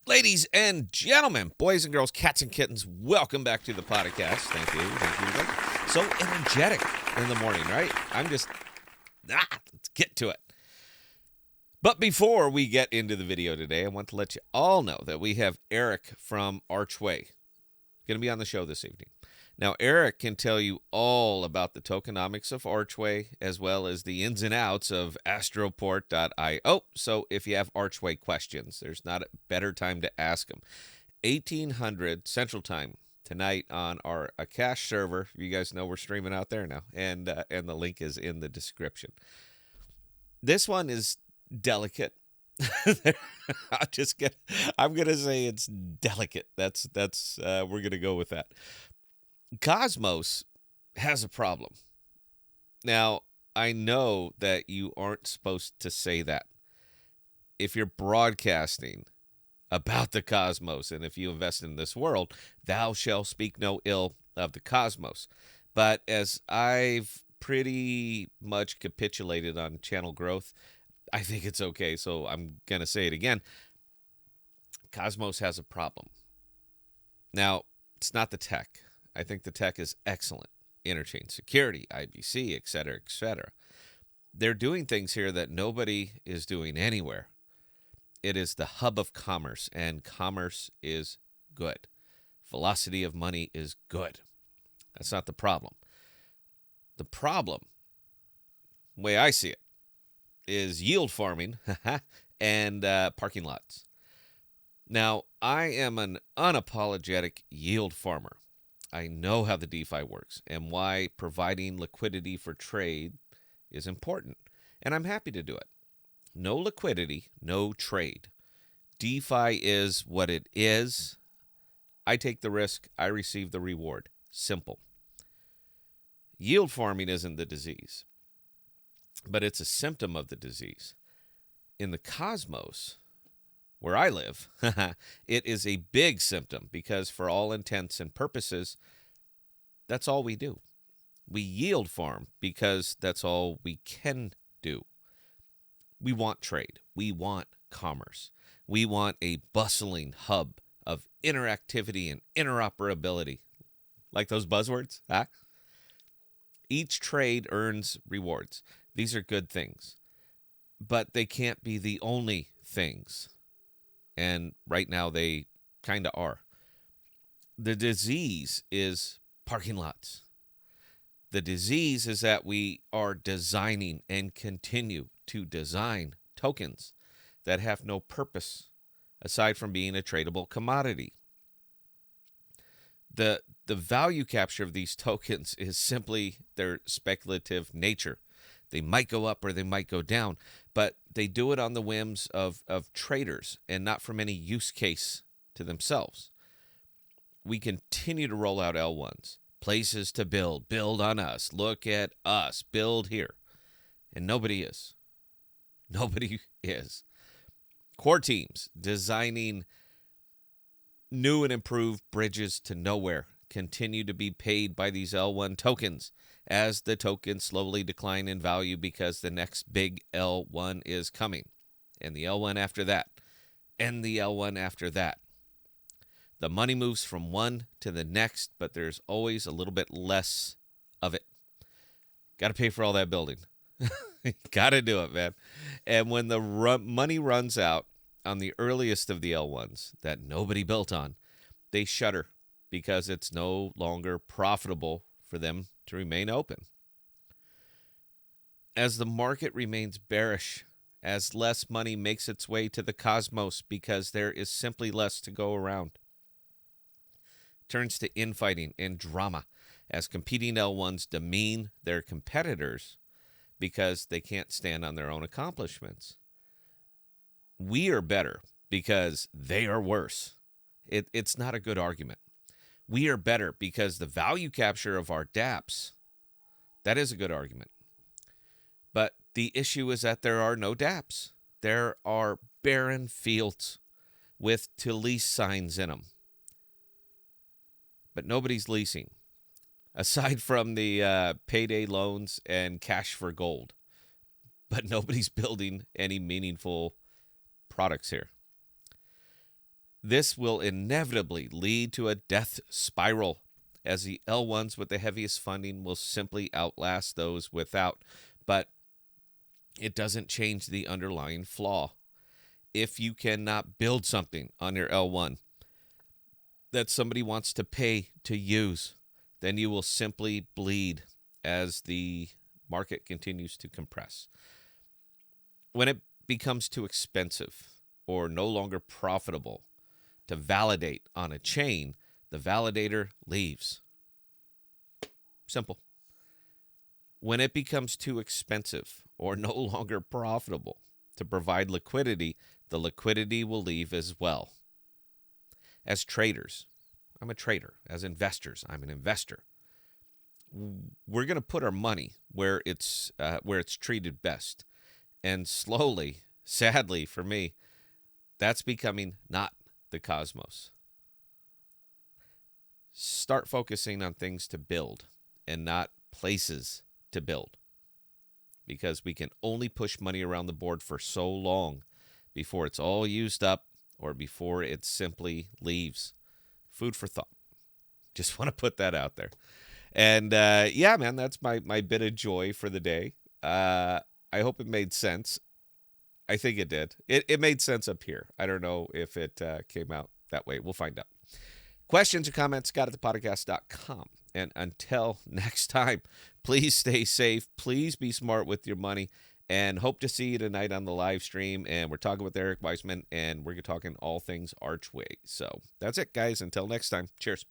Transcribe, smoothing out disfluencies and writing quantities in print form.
Ladies and gentlemen, boys and girls, cats and kittens, welcome back to the podcast. Thank you. Thank you. So energetic in the morning, right? Let's get to it. But before we get into the video today, I want to let you all know that we have Eric from Archway going to be on the show this evening. Now, Eric can tell you all about the tokenomics of Archway as well as the ins and outs of Astroport.io. So if you have Archway questions, there's not a better time to ask them. 1800 Central Time tonight on our Akash server. You guys know we're streaming out there now, and the link is in the description. This one is delicate. I'm gonna say it's delicate. That's we're gonna go with that. Cosmos has a problem. Now, I know that you aren't supposed to say that. If you're broadcasting about the cosmos and if you invest in this world, thou shalt speak no ill of the cosmos. But as I've pretty much capitulated on channel growth, I think it's okay. So I'm going to say it again. Cosmos has a problem. Now, it's not the tech. I think the tech is excellent. Interchain security, IBC, et cetera, et cetera. They're doing things here that nobody is doing anywhere. It is the hub of commerce, and commerce is good. Velocity of money is good. That's not the problem. The problem, the way I see it, is yield farming and parking lots. Now, I am an unapologetic yield farmer. I know how the DeFi works and why providing liquidity for trade is important, and I'm happy to do it. No liquidity, no trade. DeFi is what it is. I take the risk, I receive the reward. Simple. Yield farming isn't the disease, but it's a symptom of the disease. In the cosmos, where I live, it is a big symptom because for all intents and purposes, that's all we do. We yield farm because that's all we can do. We want trade. We want commerce. We want a bustling hub of interactivity and interoperability. Like those buzzwords, huh? Each trade earns rewards. These are good things. But they can't be the only things. And right now they kind of are. The disease is parking lots. The disease is that we are designing and continue to design tokens that have no purpose aside from being a tradable commodity. The value capture of these tokens is simply their speculative nature. They might go up or they might go down, but they do it on the whims of traders and not from any use case to themselves. We continue to roll out L1s, places to build on us, look at us, build here. And nobody is. Nobody is. Core teams designing new and improved bridges to nowhere continue to be paid by these L1 tokens as the tokens slowly decline in value because the next big L1 is coming. And the L1 after that. And the L1 after that. The money moves from one to the next, but there's always a little bit less of it. Got to pay for all that building. Got to do it, man. And when the money runs out on the earliest of the L1s that nobody built on, they shudder because it's no longer profitable for them to remain open. As the market remains bearish, as less money makes its way to the cosmos because there is simply less to go around, turns to infighting and drama as competing L1s demean their competitors because they can't stand on their own accomplishments. We are better because they are worse. It's not a good argument. We are better because the value capture of our dApps, that is a good argument. But the issue is that there are no dApps. There are barren fields with to lease signs in them. But nobody's leasing, aside from the payday loans and cash for gold. But nobody's building any meaningful products here. This will inevitably lead to a death spiral, as the L1s with the heaviest funding will simply outlast those without. But it doesn't change the underlying flaw. If you cannot build something on your L1 that somebody wants to pay to use, then you will simply bleed as the market continues to compress. When it becomes too expensive or no longer profitable to validate on a chain, the validator leaves. Simple. When it becomes too expensive or no longer profitable to provide liquidity, the liquidity will leave as well. As traders, I'm a trader. As investors, I'm an investor. We're going to put our money where it's treated best. And slowly, sadly for me, that's becoming not the cosmos. Start focusing on things to build and not places to build, because we can only push money around the board for so long before it's all used up or before it simply leaves. Food for thought. Just want to put that out there. And yeah, man, that's my bit of joy for the day. I hope it made sense. I think it did. It made sense up here. I don't know if it came out that way. We'll find out. Questions or comments, scott@thepodcast.com. And until next time, please stay safe. Please be smart with your money. And hope to see you tonight on the live stream. And we're talking with Eric Weissman, and we're talking all things Archway. So that's it, guys. Until next time, cheers.